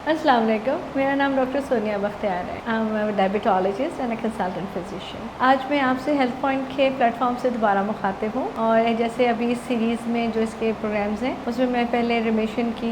अस्सलाम वालेकुम, मेरा नाम डॉक्टर सोनिया बख्तियार है। I am diabetologist and consultant physician. आज मैं आपसे हेल्थ पॉइंट के प्लेटफॉर्म से दोबारा मुखातिब हूँ और जैसे अभी इस सीरीज़ में जो इसके प्रोग्राम्स हैं उसमें मैं पहले रिमिशन की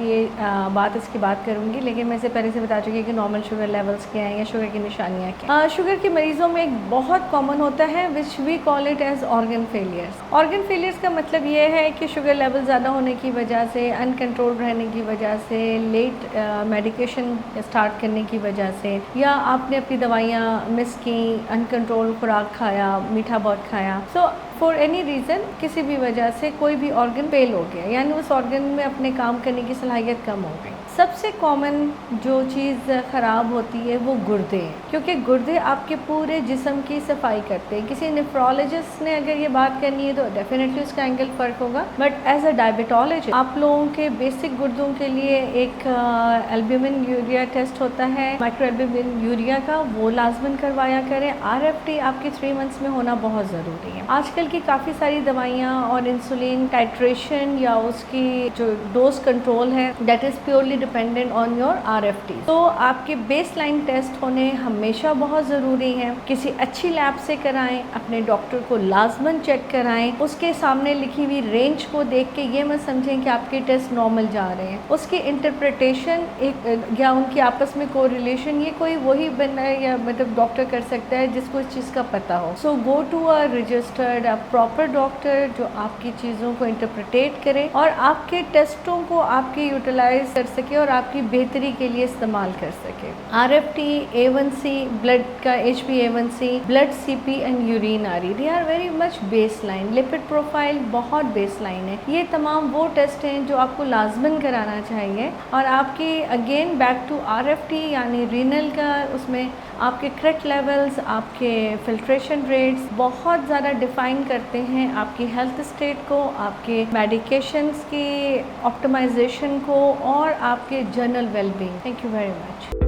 इसकी बात करूँगी, लेकिन मैं इसे पहले से बता चुकी कि नॉर्मल शुगर लेवल्स क्या हैं या शुगर की निशानियाँ क्या हैं। शुगर के मरीज़ों में एक बहुत कॉमन होता है which we call it as organ failures. Organ failures का मतलब ये है कि शुगर लेवल ज़्यादा होने की वजह से, अनकंट्रोल्ड रहने की वजह से, लेट मेडिकेशन स्टार्ट करने की वजह से, या आपने अपनी दवाइयाँ मिस की, अनकंट्रोल खुराक खाया, मीठा बहुत खाया, सो फॉर एनी रीज़न किसी भी वजह से कोई भी ऑर्गन फेल हो गया, यानी उस ऑर्गन में अपने काम करने की सलाहियत कम हो गई। सबसे कॉमन जो चीज़ ख़राब होती है वो गुर्दे हैं, क्योंकि गुर्दे आपके पूरे जिस्म की सफाई करते हैं। किसी नेफ्रोलॉजिस्ट ने अगर ये बात करनी है तो डेफिनेटली उसका एंगल फ़र्क होगा, बट एज अ डायबिटोलॉजिस्ट आप लोगों के बेसिक गुर्दों के लिए एक एल्ब्यूमिन यूरिया टेस्ट होता है, माइक्रो एल्ब्यूमिन यूरिया का, वो लाजमन करवाया करें। RFT आपके 3 मंथ्स में होना बहुत ज़रूरी है। आजकल की काफ़ी सारी दवाइयाँ और इंसुलिन टाइट्रेशन या उसकी जो डोज कंट्रोल है that is purely dependent on your RFT। तो आपके बेस लाइन टेस्ट होने हमेशा बहुत ज़रूरी है। किसी अच्छी लैब से कराएं, अपने डॉक्टर को लाजमन चेक कराएं, उसके सामने लिखी हुई रेंज को देख के ये मत समझें कि आपके टेस्ट नॉर्मल जा रहे हैं। उसकी इंटरप्रिटेशन एक या उनकी आपस में कोरिलेशन ये कोई वही बंदा है या मतलब डॉक्टर कर सकता है जिसको इस चीज़ का पता हो। So go to a registered a proper doctor जो आपकी चीज़ों को इंटरप्रिटेट करे और आपके टेस्टों को आपके यूटिलाइज कर सके और आपकी बेहतरी के लिए इस्तेमाल कर सके। RFT, A1C, ब्लड का HbA1c, blood CP and urine RE, they are very much base line. Lipid profile बहुत बेस लाइन है। ये तमाम वो टेस्ट हैं जो आपको लाजमन कराना चाहिए। और आपकी अगेन बैक टू RFT यानी रीनल का, उसमें आपके क्रेट लेवल्स, आपके फिल्ट्रेशन रेट्स बहुत ज़्यादा डिफ़ाइन करते हैं आपकी हेल्थ स्टेट को, आपके मेडिकेशंस की ऑप्टिमाइजेशन को और आपके general wellbeing. Thank you very much.